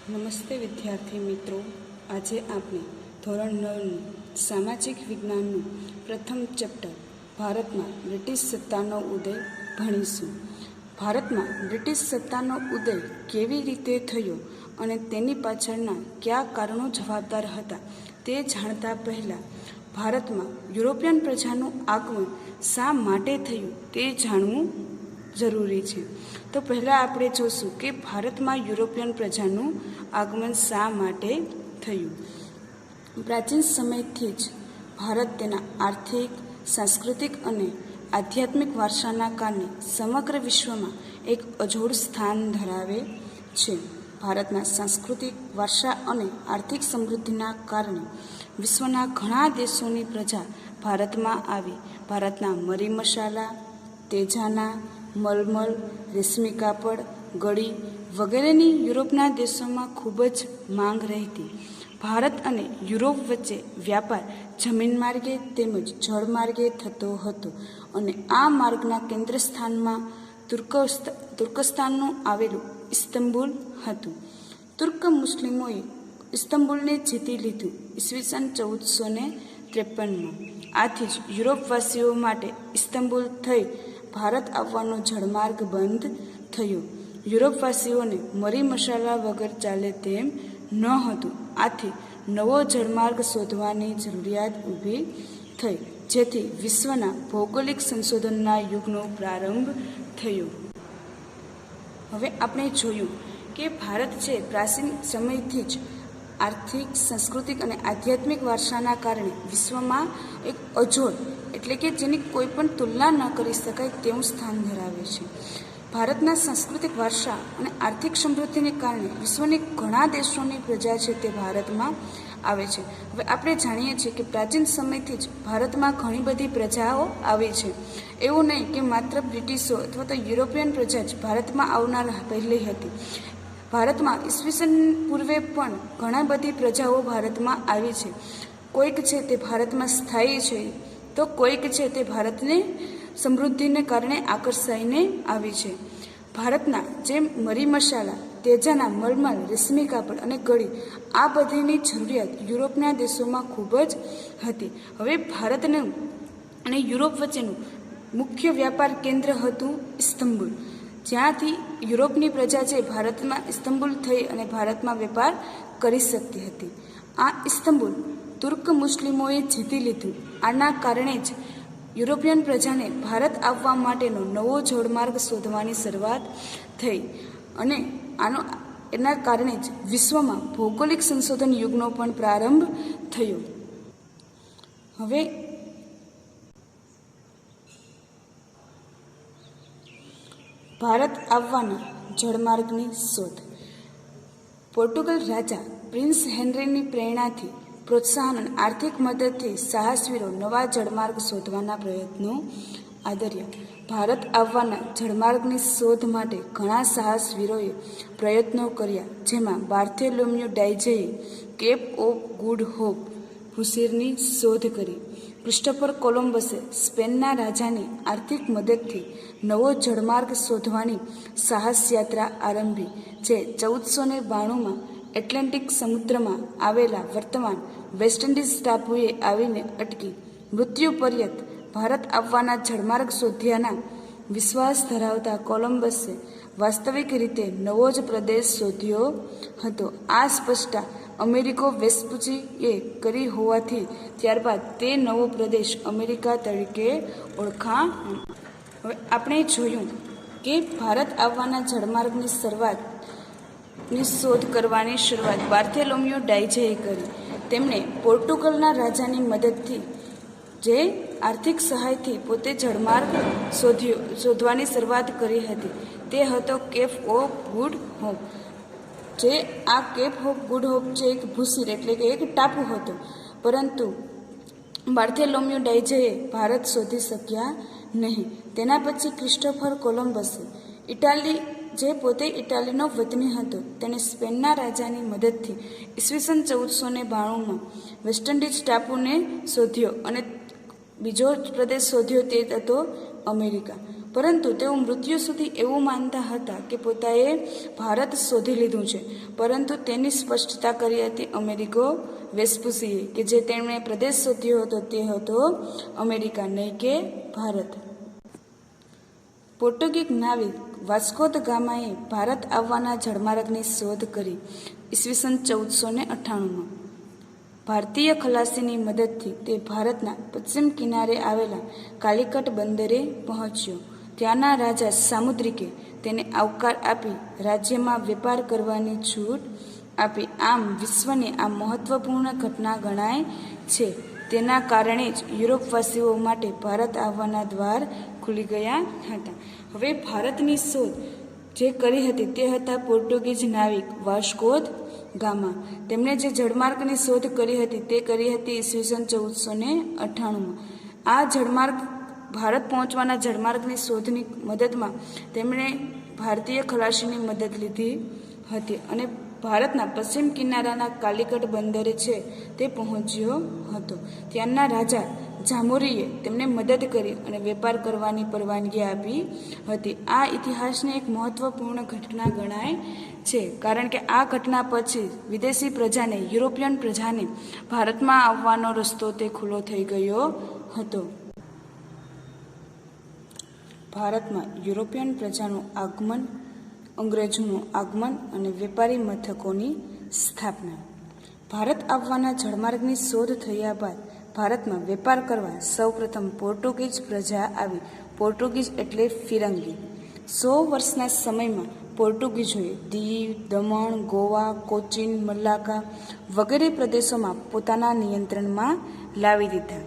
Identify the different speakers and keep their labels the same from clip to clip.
Speaker 1: નમસ્તે વિદ્યાર્થી મિત્રો, આજે આપણે ધોરણ 9નું સામાજિક વિજ્ઞાનનું પ્રથમ ચેપ્ટર ભારતમાં બ્રિટિશ સત્તાનો ઉદય ભણીશું. ભારતમાં બ્રિટિશ સત્તાનો ઉદય કેવી રીતે થયો અને તેની પાછળના કયા કારણો જવાબદાર હતા તે જાણતા પહેલાં ભારતમાં યુરોપિયન પ્રજાનું આગમન શા માટે થયું તે જાણવું જરૂરી છે. તો પહેલાં આપણે જોશું કે ભારતમાં યુરોપિયન પ્રજાનું આગમન શા માટે થયું. પ્રાચીન સમયથી જ ભારત તેના આર્થિક, સાંસ્કૃતિક અને આધ્યાત્મિક વારસાના કારણે સમગ્ર વિશ્વમાં એક અજોડ સ્થાન ધરાવે છે. ભારતના સાંસ્કૃતિક વારસા અને આર્થિક સમૃદ્ધિના કારણે વિશ્વના ઘણા દેશોની પ્રજા ભારતમાં આવી. ભારતના મરી મસાલા, તેજાના, મલમલ, રેશમી કાપડ, ગળી વગેરેની યુરોપના દેશોમાં ખૂબ જ માંગ રહેતી. ભારત અને યુરોપ વચ્ચે વ્યાપાર જમીન માર્ગે તેમજ જળ માર્ગે થતો હતો અને આ માર્ગના કેન્દ્ર સ્થાનમાં તુર્કસ્તાનનું આવેલું ઇસ્તંબુલ હતું. તુર્ક મુસ્લિમોએ ઇસ્તંબુલને જીતી લીધું ઈસવીસન 1453માં. આથી જ યુરોપવાસીઓ માટે ઇસ્તંબુલ થઈ ભારત આવવાનો જળમાર્ગ બંધ થયો. યુરોપવાસીઓને મરી મસાલા વગર ચાલે તેમ ન હતું. આથી નવો જળમાર્ગ શોધવાની જરૂરિયાત ઊભી થઈ, જેથી વિશ્વના ભૌગોલિક સંશોધનના યુગનો પ્રારંભ થયો. હવે આપણે જોયું કે ભારત છે પ્રાચીન સમયથી જ આર્થિક, સાંસ્કૃતિક અને આધ્યાત્મિક વારસાના કારણે વિશ્વમાં એક અજોડ એટલે કે જેની કોઈ પણ તુલના ન કરી શકાય તેવું સ્થાન ધરાવે છે. ભારતના સાંસ્કૃતિક વારસા અને આર્થિક સમૃદ્ધિને કારણે વિશ્વની ઘણા દેશોની પ્રજા છે તે ભારતમાં આવે છે. હવે આપણે જાણીએ છીએ કે પ્રાચીન સમયથી જ ભારતમાં ઘણી બધી પ્રજાઓ આવી છે. એવું નહીં કે માત્ર બ્રિટિશો અથવા તો યુરોપિયન પ્રજા જ ભારતમાં આવનાર પહેલી હતી. ભારતમાં ઈસવીસન પૂર્વે પણ ઘણા બધી પ્રજાઓ ભારતમાં આવી છે. કોઈક છે તે ભારતમાં સ્થાયી છે, તો કોઈક છે તે ભારતને સમૃદ્ધિને કારણે આકર્ષાઈને આવી છે. ભારતના જેમ મરી મસાલા, તેજાના મલમલ, રેશમી કાપડ અને ગળી આ બધીની જરૂરિયાત યુરોપના દેશોમાં ખૂબ જ હતી. હવે ભારતનું અને યુરોપ વચ્ચેનું મુખ્ય વ્યાપાર કેન્દ્ર હતું ઇસ્તંબુલ, જ્યાંથી યુરોપની પ્રજા છે ભારતમાં ઇસ્તંબુલ થઈ અને ભારતમાં વેપાર કરી શકતી હતી. આ ઇસ્તંબુલ તુર્ક મુસ્લિમોએ જીતી લીધું. આના કારણે જ યુરોપિયન પ્રજાને ભારત આવવા માટેનો નવો જળમાર્ગ શોધવાની શરૂઆત થઈ અને એના કારણે જ વિશ્વમાં ભૌગોલિક સંશોધન યુગનો પણ પ્રારંભ થયો. હવે ભારત આવવાના જળમાર્ગની શોધ. પોર્ટુગલ રાજા પ્રિન્સ હેનરીની પ્રેરણાથી, પ્રોત્સાહન અને આર્થિક મદદથી સાહસવીરો નવા જળમાર્ગ શોધવાના પ્રયત્નો આદર્યા. ભારત આવવાના જળમાર્ગની શોધ માટે ઘણા સાહસવીરોએ પ્રયત્નો કર્યા, જેમાં બાર્થોલોમ્યુ ડાયઝેએ કેપ ઓફ ગુડ હોપ ભૂશીરની શોધ કરી. ક્રિસ્ટોફર કોલંબસે સ્પેનના રાજાની આર્થિક મદદથી નવો જળમાર્ગ શોધવાની સાહસ યાત્રા આરંભી, જે 1492માં એટલાન્ટિક સમુદ્રમાં આવેલા વર્તમાન વેસ્ટ ઇન્ડિઝ ટાપુએ આવીને અટકી. મૃત્યુ પર્યંત ભારત આવવાના જળમાર્ગ શોધ્યાના વિશ્વાસ ધરાવતા કોલંબસે વાસ્તવિક રીતે નવો જ પ્રદેશ શોધ્યો હતો. આ સ્પષ્ટતા અમેરિકો વેસ્પુચીએ કરી હોવાથી ત્યારબાદ તે નવો પ્રદેશ અમેરિકા તરીકે ઓળખાયો. હવે આપણે જોયું કે ભારત આવવાના જળમાર્ગની શોધ કરવાની શરૂઆત બાર્થોલોમ્યુ ડાયઝેએ કરી. તેમણે પોર્ટુગલના રાજાની મદદથી જે આર્થિક સહાયથી પોતે જળમાર્ગ શોધવાની શરૂઆત કરી હતી. તે હતો કેપ ઓફ ગુડ હોપ. જે આ કેપ ઓફ ગુડ હોપ છે એક ભૂશીર એટલે કે એક ટાપુ હતો, પરંતુ બાર્થોલોમ્યુ ડાયઝેએ ભારત શોધી શક્યા નહીં. તેના પછી ક્રિસ્ટોફર કોલંબસે જે પોતે ઇટાલીનો વતની હતો, તેણે સ્પેનના રાજાની મદદથી ઈસવીસન 1492માં વેસ્ટ ઇન્ડિઝ ટાપુને શોધ્યો અને બીજો પ્રદેશ શોધ્યો, તે હતો અમેરિકા. પરંતુ તેઓ મૃત્યુ સુધી એવું માનતા હતા કે પોતાએ ભારત શોધી લીધું છે, પરંતુ તેની સ્પષ્ટતા કરી હતી અમેરિગો વેસ્પુસીએ કે જે તેમણે પ્રદેશ શોધ્યો હતો તે હતો અમેરિકા, નહીં કે ભારત. પોર્ટુગીઝ નાવિક વાસ્કો દ ગામાએ ભારત આવવાના જળમાર્ગની શોધ કરી ઈસવીસન 1498માં. ભારતીય ખલાસીની મદદથી તે ભારતના પશ્ચિમ કિનારે આવેલા કાલિકટ બંદરે પહોંચ્યો. ત્યાંના રાજા સામુદ્રિકે તેને આવકાર આપી રાજ્યમાં વેપાર કરવાની છૂટ આપી. આમ વિશ્વની આ મહત્વપૂર્ણ ઘટના ગણાય છે. તેના કારણે જ યુરોપવાસીઓ માટે ભારત આવવાના દ્વાર ખુલી ગયા હતા. હવે ભારતની શોધ જે કરી હતી તે હતા પોર્ટુગીઝ નાવિક વાસ્કો દ ગામા. તેમણે જે જળમાર્ગની શોધ કરી હતી તે કરી હતી ઈસવીસન 1498માં. આ જળમાર્ગ ભારત પહોંચવાના જળમાર્ગની શોધની મદદમાં તેમણે ભારતીય ખલાસીની મદદ લીધી હતી અને ભારતના પશ્ચિમ કિનારાના કાલિકટ બંદરે છે તે પહોંચ્યો હતો. ત્યાંના રાજા જામોરીએ તેમને મદદ કરી અને વેપાર કરવાની પરવાનગી આપી હતી. આ ઇતિહાસની એક મહત્વપૂર્ણ ઘટના ગણાય છે, કારણ કે આ ઘટના પછી વિદેશી પ્રજાને, યુરોપિયન પ્રજાને ભારતમાં આવવાનો રસ્તો તે ખુલ્લો થઈ ગયો હતો. ભારતમાં યુરોપિયન પ્રજાનું આગમન, અંગ્રેજોનું આગમન અને વેપારી મથકોની સ્થાપના. ભારત આવવાના જળમાર્ગની શોધ થયા બાદ ભારતમાં વેપાર કરવા સૌપ્રથમ પોર્ટુગીઝ પ્રજા આવી. પોર્ટુગીઝ એટલે ફિરંગી. 100 વર્ષના સમયમાં પોર્ટુગીઝોએ દીવ, દમણ, ગોવા, કોચીન, મલાક્કા વગેરે પ્રદેશોમાં પોતાના નિયંત્રણમાં લાવી દીધા.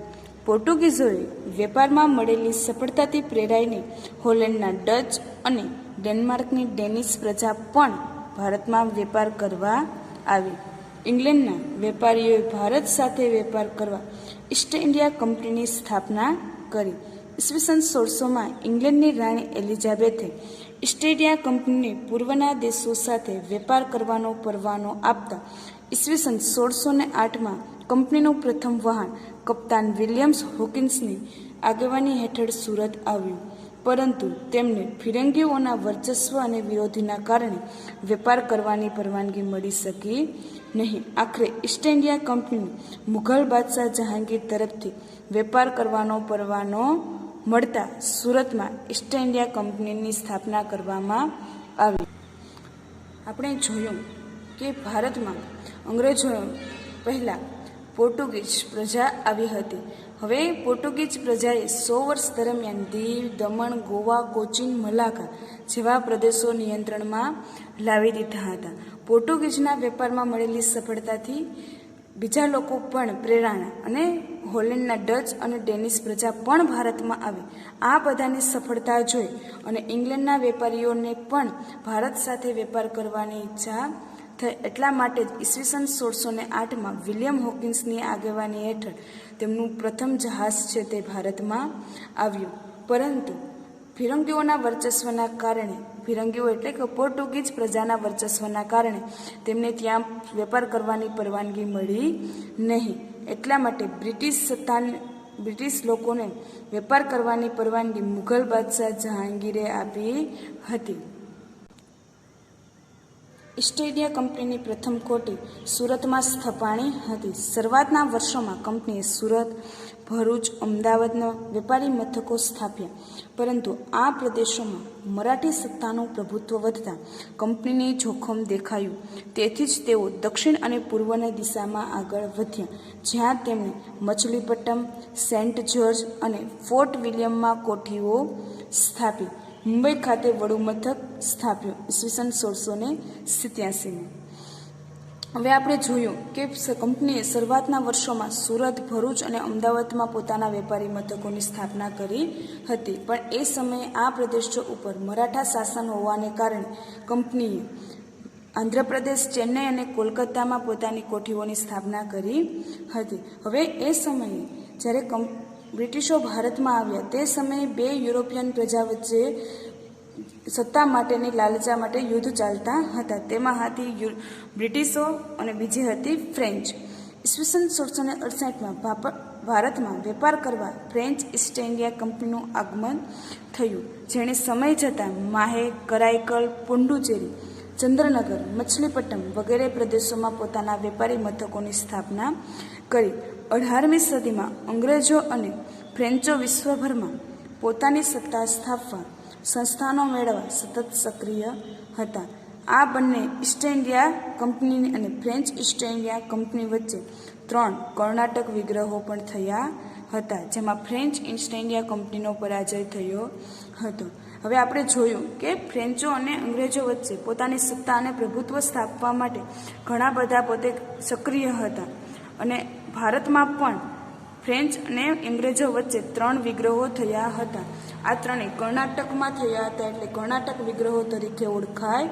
Speaker 1: પોર્ટુગીઝોએ વેપારમાં મળેલી સફળતાથી પ્રેરાઈને હોલેન્ડના ડચ અને ડેનમાર્કની ડેનિશ પ્રજા પણ ભારતમાં વેપાર કરવા આવી. ઇંગ્લેન્ડના વેપારીઓએ ભારત સાથે વેપાર કરવા ઈસ્ટ ઇન્ડિયા કંપનીની સ્થાપના કરી. ઈસવીસન 1600માં ઇંગ્લેન્ડની રાણી એલિઝાબેથે ઈસ્ટ ઇન્ડિયા કંપનીને પૂર્વના દેશો સાથે વેપાર કરવાનો પરવાનો આપતા ઈસવીસન 1608માં કંપનીનું પ્રથમ વહાણ કપ્તાન વિલિયમ્સ હોકિન્સની આગેવાની હેઠળ સુરત આવ્યું, પરંતુ તેમને ફિરંગીઓના વર્ચસ્વ અને વિરોધીના કારણે વેપાર કરવાની પરવાનગી મળી શકી નહીં. આખરે ઈસ્ટ ઇન્ડિયા કંપનીને મુઘલ બાદશાહ જહાંગીર તરફથી વેપાર કરવાનો પરવાનો મળતા સુરતમાં ઈસ્ટ ઇન્ડિયા કંપનીની સ્થાપના કરવામાં આવી. આપણે જોયું કે ભારતમાં અંગ્રેજો પહેલાં પોર્ટુગીઝ પ્રજા આવી હતી. હવે પોર્ટુગીઝ પ્રજાએ 100 વર્ષ દરમિયાન દીવ, દમણ, ગોવા, કોચીન, મલાક્કા જેવા પ્રદેશો નિયંત્રણમાં લાવી દીધા હતા. પોર્ટુગીઝના વેપારમાં મળેલી સફળતાથી બીજા લોકો પણ પ્રેરણા અને હોલેન્ડના ડચ અને ડેનિશ પ્રજા પણ ભારતમાં આવી. આ બધાની સફળતા જોઈ અને ઇંગ્લેન્ડના વેપારીઓને પણ ભારત સાથે વેપાર કરવાની ઈચ્છા થઈ. એટલા માટે જ ઈસવીસન 1608માં વિલિયમ હોકિન્સની આગેવાની હેઠળ તેમનું પ્રથમ જહાજ છે તે ભારતમાં આવ્યું. પરંતુ ફિરંગીઓના વર્ચસ્વના કારણે, ફિરંગીઓ એટલે કે પોર્ટુગીઝ પ્રજાના વર્ચસ્વના કારણે તેમને ત્યાં વેપાર કરવાની પરવાનગી મળી નહીં. એટલા માટે બ્રિટિશ લોકોને વેપાર કરવાની પરવાનગી મુઘલ બાદશાહ જહાંગીરે આપી હતી. ઈસ્ટ ઇન્ડિયા કંપનીની પ્રથમ કોઠી સુરતમાં સ્થપાણી હતી. શરૂઆતના વર્ષોમાં કંપનીએ સુરત, ભરૂચ, અમદાવાદના વેપારી મથકો સ્થાપ્યા, પરંતુ આ પ્રદેશોમાં મરાઠી સત્તાનું પ્રભુત્વ વધતા કંપનીને જોખમ દેખાયું. તેથી જ તેઓ દક્ષિણ અને પૂર્વની દિશામાં આગળ વધ્યા, જ્યાં તેમણે મછલીપટ્ટમ, સેન્ટ જ્યોર્જ અને ફોર્ટ વિલિયમમાં કોઠીઓ સ્થાપી. મુંબઈ ખાતે વડું મથક સ્થાપ્યું ઈસવીસન 1687. હવે આપણે જોયું કે કંપનીએ શરૂઆતના વર્ષોમાં સુરત, ભરૂચ અને અમદાવાદમાં પોતાના વેપારી મથકોની સ્થાપના કરી હતી, પણ એ સમયે આ પ્રદેશો ઉપર મરાઠા શાસન હોવાને કારણે કંપનીએ આંધ્રપ્રદેશ, ચેન્નઈ અને કોલકાતામાં પોતાની કોઠીઓની સ્થાપના કરી હતી. હવે એ સમયે જ્યારે બ્રિટિશો ભારતમાં આવ્યા તે સમયે બે યુરોપિયન પ્રજા વચ્ચે સત્તા માટેની લાલચા માટે યુદ્ધ ચાલતા હતા. તેમાં હતી બ્રિટિશો અને બીજી હતી ફ્રેન્ચ. ઈસવીસન 1668માં ભારતમાં વેપાર કરવા ફ્રેન્ચ ઈસ્ટ ઇન્ડિયા કંપનીનું આગમન થયું, જેણે સમય જતાં માહે, કરાઈકલ, પોંડુચેરી, ચંદ્રનગર, મછલીપટ્ટમ વગેરે પ્રદેશોમાં પોતાના વેપારી મથકોની સ્થાપના કરી. 18મી સદીમાં અંગ્રેજો અને ફ્રેન્ચો વિશ્વભરમાં પોતાની સત્તા સ્થાપવા, સંસ્થાનો મેળવવા સતત સક્રિય હતા. આ બંને ઈસ્ટ ઇન્ડિયા કંપની અને ફ્રેન્ચ ઈસ્ટ ઇન્ડિયા કંપની વચ્ચે 3 કર્ણાટક વિગ્રહો પણ થયા હતા, જેમાં ફ્રેન્ચ ઈસ્ટ ઇન્ડિયા કંપનીનો પરાજય થયો હતો. હવે આપણે જોયું કે ફ્રેન્ચો અને અંગ્રેજો વચ્ચે પોતાની સત્તા અને પ્રભુત્વ સ્થાપવા માટે ઘણા બધા પોતે સક્રિય હતા, અને ભારતમાં પણ ફ્રેન્ચ અને અંગ્રેજો વચ્ચે 3 વિગ્રહો થયા હતા. આ ત્રણેય કર્ણાટકમાં થયા હતા, એટલે કર્ણાટક વિગ્રહો તરીકે ઓળખાય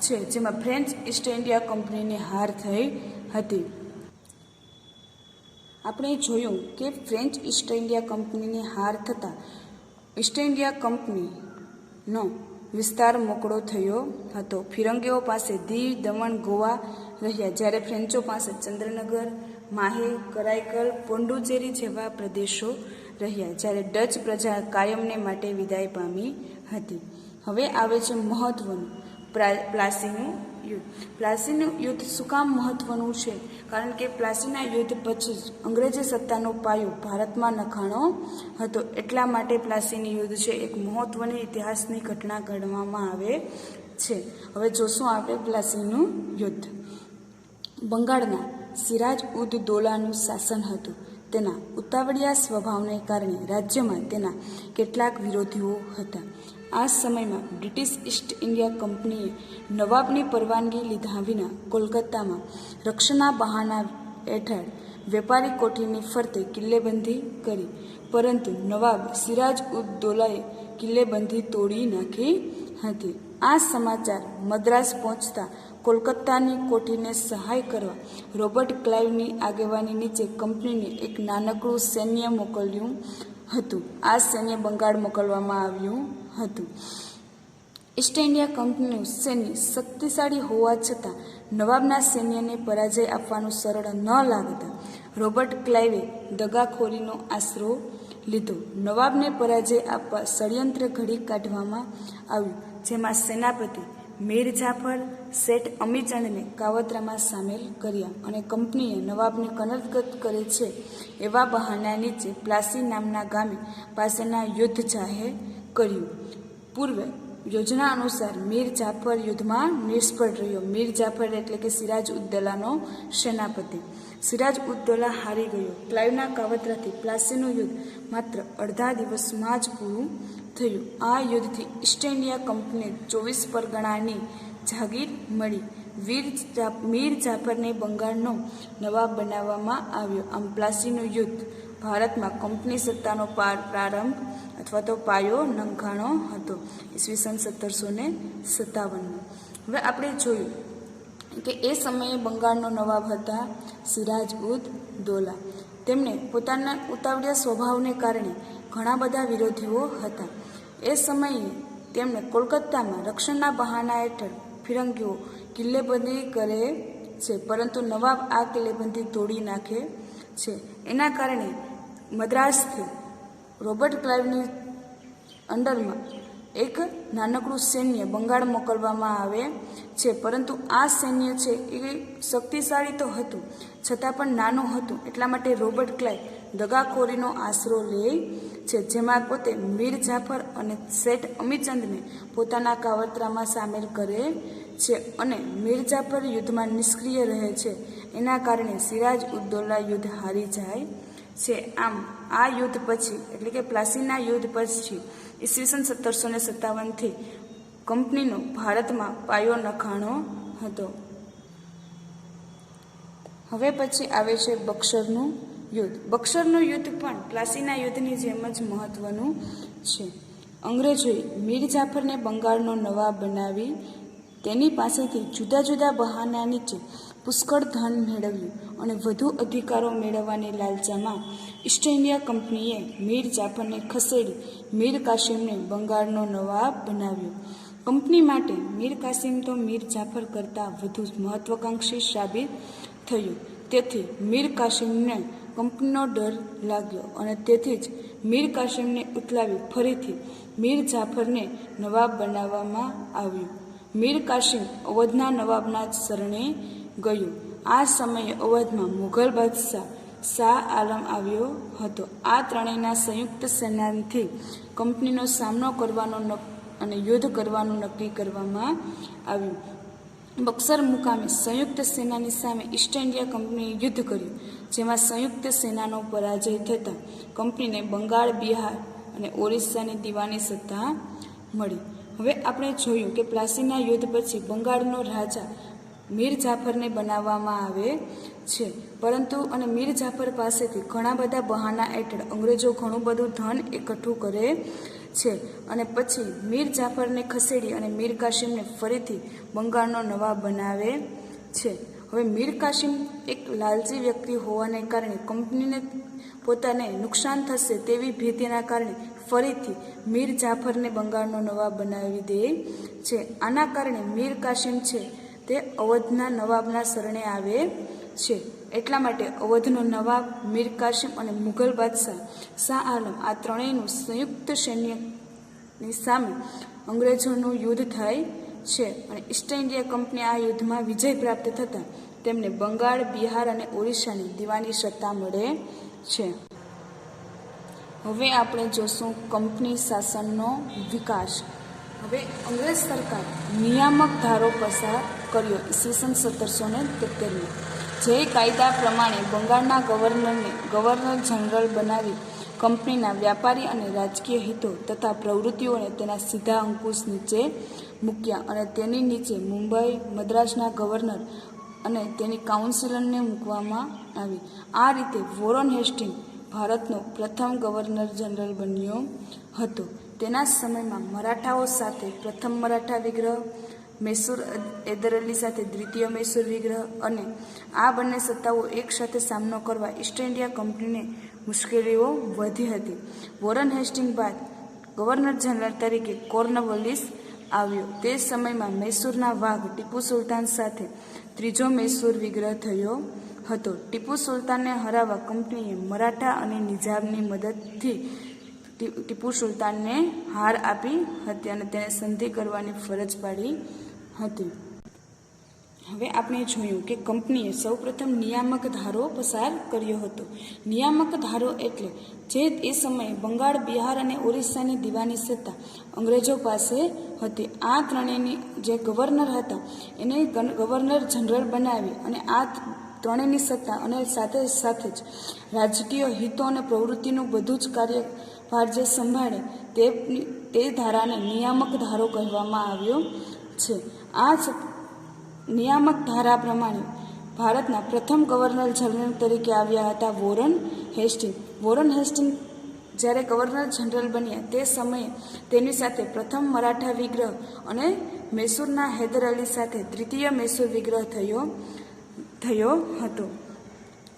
Speaker 1: છે, જેમાં ફ્રેન્ચ ઈસ્ટ ઇન્ડિયા કંપનીની હાર થઈ હતી. આપણે જોયું કે ફ્રેન્ચ ઈસ્ટ ઇન્ડિયા કંપનીની હાર થતાં ઈસ્ટ ઇન્ડિયા કંપનીનો વિસ્તાર મોકળો થયો હતો. ફિરંગીઓ પાસે દીવ, દમણ, ગોવા રહ્યા, જ્યારે ફ્રેન્ચો પાસે ચંદ્રનગર, માહે, કરાઈકલ, પોંડુચેરી જેવા પ્રદેશો રહ્યા, જ્યારે ડચ પ્રજા કાયમને માટે વિદાય પામી હતી. હવે આવે છે મહત્વનું પ્લાસીનું યુદ્ધ. પ્લાસીનું યુદ્ધ શું કામ મહત્વનું છે? કારણ કે પ્લાસીના યુદ્ધ પછી જ અંગ્રેજી સત્તાનો પાયો ભારતમાં નખાણો હતો, એટલા માટે પ્લાસીનું યુદ્ધ છે એક મહત્વની ઇતિહાસની ઘટના ગણવામાં આવે છે. હવે જોશું આપણે પ્લાસીનું યુદ્ધ. બંગાળના સિરાજ ઉદ દૌલાનું શાસન હતું. તેના ઉતાવળિયા સ્વભાવને કારણે રાજ્યમાં તેના કેટલાક વિરોધીઓ હતા. આ સમયમાં બ્રિટિશ ઈસ્ટ ઇન્ડિયા કંપનીએ નવાબની પરવાનગી લીધા વિના કોલકાતામાં રક્ષણના બહાના હેઠળ વેપારી કોઠીની ફરતે કિલ્લેબંધી કરી, પરંતુ નવાબ સિરાજ ઉદ દૌલાએ કિલ્લેબંધી તોડી નાખી હતી. આ સમાચાર મદ્રાસ પહોંચતા કોલકાતાની કોઠીને સહાય કરવા રોબર્ટ ક્લાઇવની આગેવાની નીચે કંપનીને એક નાનકડું સૈન્ય મોકલ્યું હતું. આ સૈન્ય બંગાળ મોકલવામાં આવ્યું હતું. ઈસ્ટ ઇન્ડિયા કંપનીનું સૈન્ય શક્તિશાળી હોવા છતાં નવાબના સૈન્યને પરાજય આપવાનું સરળ ન લાગતા રોબર્ટ ક્લાઇવે દગાખોરીનો આશરો લીધો. નવાબને પરાજય આપવા ષડયંત્ર ઘડી કાઢવામાં આવ્યું, જેમાં સેનાપતિ મીર જાફર, શેઠ અમીચંદને કાવતરામાં સામેલ કર્યા, અને કંપનીએ નવાબને કનરગત કરે છે એવા બહાના નીચે પ્લાસી નામના ગામે પાસેના યુદ્ધ જાહેર કર્યું. પૂર્વે યોજના અનુસાર મીર જાફર યુદ્ધમાં નિષ્ફળ રહ્યો. મીર જાફર એટલે કે સિરાજ ઉદ દૌલાનો સેનાપતિ. સિરાજ ઉદ દૌલા હારી ગયો. ક્લાઇવના કાવતરાથી પ્લાસીનું યુદ્ધ માત્ર અડધા દિવસમાં જ પૂરું થયું. આ યુદ્ધથી ઈસ્ટ ઇન્ડિયા કંપનીને 24 પરગણાની જાગીર મળી. મીર જાફરને બંગાળનો નવાબ બનાવવામાં આવ્યો. આમ પ્લાસીનું યુદ્ધ ભારતમાં કંપની સત્તાનો પ્રારંભ અથવા તો પાયો નંખાણો હતો, ઈસવીસન 1757. હવે આપણે જોયું કે એ સમયે બંગાળનો નવાબ હતા સિરાજ ઉદ દૌલા. તેમને પોતાના ઉતાવળિયા સ્વભાવને કારણે ઘણા બધા વિરોધીઓ હતા. એ સમયે તેમણે કોલકાતામાં રક્ષણના બહાના હેઠળ ફિરંગીઓ કિલ્લેબંધી કરે છે, પરંતુ નવાબ આ કિલ્લેબંધી તોડી નાખે છે. એના કારણે મદ્રાસથી રોબર્ટ ક્લાઇવની અંડરમાં એક નાનકડું સૈન્ય બંગાળ મોકલવામાં આવે છે, પરંતુ આ સૈન્ય છે એ શક્તિશાળી તો હતું છતાં પણ નાનું હતું, એટલા માટે રોબર્ટ ક્લાઇવ દગાખોરીનો આશરો લે છે, જેમાં પોતે મીર જાફર અને શેઠ અમીચંદને પોતાના કાવતરામાં સામેલ કરે છે, અને મીર જાફર યુદ્ધમાં નિષ્ક્રિય રહે છે. એના કારણે સિરાજ ઉદ દૌલા યુદ્ધ હારી જાય છે. આમ આ યુદ્ધ પછી એટલે કે પ્લાસીના યુદ્ધ પછી ઈસવીસન 1757થી કંપનીનો ભારતમાં પાયો નખાણો હતો. હવે પછી આવે છે બક્સરનું યુદ્ધ. બક્સરનું યુદ્ધ પણ પ્લાસીના યુદ્ધની જેમ જ મહત્વનું છે. અંગ્રેજોએ મીર જાફરને બંગાળનો નવાબ બનાવી તેની પાસેથી જુદા જુદા બહાના નીચે પુષ્કળ ધન મેળવ્યું, અને વધુ અધિકારો મેળવવાની લાલચામાં ઈસ્ટ ઇન્ડિયા કંપનીએ મીર જાફરને ખસેડી મીર કાસિમને બંગાળનો નવાબ બનાવ્યો. કંપની માટે મીર કાસિમ તો મીર જાફર કરતાં વધુ મહત્વાકાંક્ષી સાબિત થયું. તેથી મીર કાસિમને કંપનીનો ડર લાગ્યો અને તેથી જ મીર કાસિમને ઉથલાવી ફરીથી મીર જાફરને નવાબ બનાવવામાં આવ્યું. મીર કાસિમ અવધના નવાબના શરણે ગયું. આ સમયે અવધમાં મુઘલ બાદશાહ શાહ આલમ આવ્યો હતો. આ ત્રણેયના સંયુક્ત સેનાથી કંપનીનો સામનો કરવાનો અને યુદ્ધ કરવાનું નક્કી કરવામાં આવ્યું. બક્સર મુકામે સંયુક્ત સેનાની સામે ઈસ્ટ ઇન્ડિયા કંપનીએ યુદ્ધ કર્યું, જેમાં સંયુક્ત સેનાનો પરાજય થતાં કંપનીને બંગાળ, બિહાર અને ઓરિસ્સાની દીવાની સત્તા મળી. હવે આપણે જોયું કે પ્લાસીના યુદ્ધ પછી બંગાળનો રાજા મીર જાફરને બનાવવામાં આવે છે, પરંતુ મીર જાફર પાસેથી ઘણા બધા બહાના હેઠળ અંગ્રેજો ઘણું બધું ધન એકઠું કરે છે અને પછી મીર જાફરને ખસેડી અને મીર કાસિમને ફરીથી બંગાળનો નવાબ બનાવે છે. હવે મીર કાસિમ એક લાલચી વ્યક્તિ હોવાને કારણે કંપનીને પોતાને નુકસાન થશે તેવી ભીતિના કારણે ફરીથી મીર જાફરને બંગાળનો નવાબ બનાવી દે છે. આના કારણે મીર કાસિમ છે તે અવધના નવાબના શરણે આવે છે. એટલા માટે અવધનો નવાબ, મીર કાસિમ અને મુઘલ બાદશાહ શાહ આલમ આ ત્રણેયનું સંયુક્ત સૈન્યની સામે અંગ્રેજોનું યુદ્ધ થાય છે અને ઈસ્ટ ઇન્ડિયા કંપની આ યુદ્ધમાં વિજય પ્રાપ્ત થતાં તેમને બંગાળ, બિહાર અને ઓરિસ્સાની દીવાની સત્તા મળે છે. હવે આપણે જોશું કંપની શાસનનો વિકાસ. હવે અંગ્રેજ સરકાર નિયામક ધારો પસાર કર્યો ઈસવીસન 1773. જે કાયદા પ્રમાણે બંગાળના ગવર્નરને ગવર્નર જનરલ બનાવી કંપનીના વ્યાપારી અને રાજકીય હિતો તથા પ્રવૃત્તિઓને તેના સીધા અંકુશ નીચે મૂક્યા અને તેની નીચે મુંબઈ, મદ્રાસના ગવર્નર અને તેની કાઉન્સિલરને મૂકવામાં આવી. આ રીતે વોરન હેસ્ટિંગ ભારતનો પ્રથમ ગવર્નર જનરલ બન્યો હતો. તેના સમયમાં મરાઠાઓ સાથે પ્રથમ મરાઠા વિગ્રહ, મૈસૂર હૈદર અલી સાથે દ્વિતીય મૈસૂર વિગ્રહ અને આ બંને સત્તાઓ એકસાથે સામનો કરવા ઈસ્ટ ઇન્ડિયા કંપનીને મુશ્કેલીઓ વધી હતી. વોરન હેસ્ટિંગ બાદ ગવર્નર જનરલ તરીકે કોર્નવલિસ આવ્યો. તે સમયમાં મૈસૂરના વાઘ ટીપુ સુલતાન સાથે ત્રીજો મૈસૂર વિગ્રહ થયો હતો. ટીપુ સુલતાનને હરાવવા કંપનીએ મરાઠા અને નિઝામની મદદથી ટીપુ સુલતાનને હાર આપી હતી અને તેને સંધિ કરવાની ફરજ પાડી હતી. હવે આપણે જોયું કે કંપનીએ સૌપ્રથમ નિયામક ધારો પસાર કર્યો હતો. નિયામક ધારો એટલે જે એ સમયે બંગાળ, બિહાર અને ઓરિસ્સાની દીવાની સત્તા અંગ્રેજો પાસે હતી. આ ત્રણેયની જે ગવર્નર હતા એને ગવર્નર જનરલ બનાવી અને આ ત્રણેયની સત્તા અને સાથે સાથે જ રાજકીય હિતો અને પ્રવૃત્તિનું બધું જ કાર્યભાર જે સંભાળે તે ધારાને નિયામક ધારો કહેવામાં આવ્યો છે. આ નિયામક ધારા પ્રમાણે ભારતના પ્રથમ ગવર્નર જનરલ તરીકે આવ્યા હતા વોરન હેસ્ટિંગ. વોરન હેસ્ટિંગ જ્યારે ગવર્નર જનરલ બન્યા તે સમયે તેની સાથે પ્રથમ મરાઠા વિગ્રહ અને મૈસૂરના હૈદર અલી સાથે દ્વિતીય મૈસૂર વિગ્રહ થયો હતો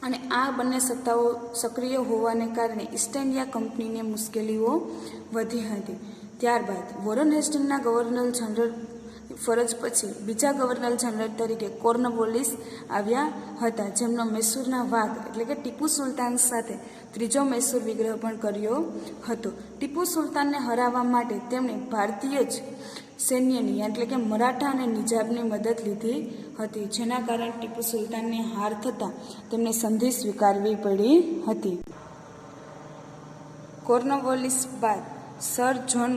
Speaker 1: અને આ બંને સત્તાઓ સક્રિય હોવાને કારણે ઈસ્ટ ઇન્ડિયા કંપનીને મુશ્કેલીઓ વધી હતી. ત્યારબાદ વોરન હેસ્ટિંગના ગવર્નર જનરલ ફરજ પછી બીજા ગવર્નર જનરલ તરીકે કોર્નવોલિસ આવ્યા હતા, જેમનો મૈસૂરના વાઘ એટલે કે ટીપુ સુલતાન સાથે ત્રીજો મૈસૂર વિગ્રહ પણ કર્યો હતો. ટીપુ સુલતાનને હરાવવા માટે તેમણે ભારતીય જ સૈન્યની એટલે કે મરાઠા અને નિઝામની મદદ લીધી હતી, જેના કારણે ટીપુ સુલતાનને હાર થતાં તેમને સંધિ સ્વીકારવી પડી હતી. કોર્નવોલિસ બાદ સર જ્હોન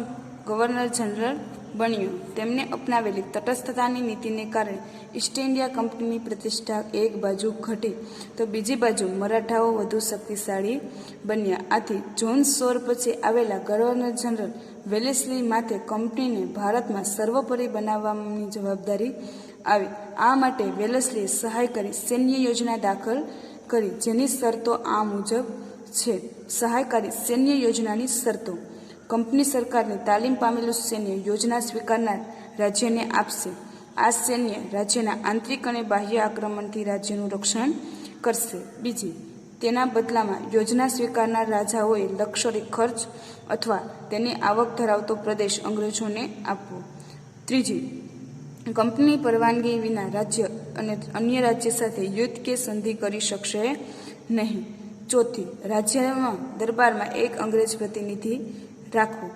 Speaker 1: ગવર્નર જનરલ બન્યો. તેમને અપનાવેલી તટસ્થતાની નીતિને કારણે ઈસ્ટ ઇન્ડિયા કંપનીની પ્રતિષ્ઠા એક બાજુ ઘટી તો બીજી બાજુ મરાઠાઓ વધુ શક્તિશાળી બન્યા. આથી જ્હોન સોર પછી આવેલા ગવર્નર જનરલ વેલેસ્લી માથે કંપનીને ભારતમાં સર્વોપરી બનાવવાની જવાબદારી આવી. આ માટે વેલેસ્લીએ સહાય કરી સૈન્ય યોજના દાખલ કરી, જેની શરતો આ મુજબ છે. સહાયકારી સૈન્ય યોજનાની શરતો: કંપની સરકારની તાલીમ પામેલું સૈન્ય યોજના સ્વીકારનાર રાજ્યને આપશે. આ સૈન્ય રાજ્યના આંતરિક અને બાહ્ય આક્રમણથી રાજ્યનું રક્ષણ કરશે. બીજી, તેના બદલામાં યોજના સ્વીકારનાર રાજાઓએ લશ્કરી ખર્ચ અથવા તેની આવક ધરાવતો પ્રદેશ અંગ્રેજોને આપવો. ત્રીજી, કંપની પરવાનગી વિના રાજ્ય અને અન્ય રાજ્ય સાથે યુદ્ધ કે સંધિ કરી શકશે નહીં. ચોથી, રાજ્યમાં દરબારમાં એક અંગ્રેજ પ્રતિનિધિ રાખવો.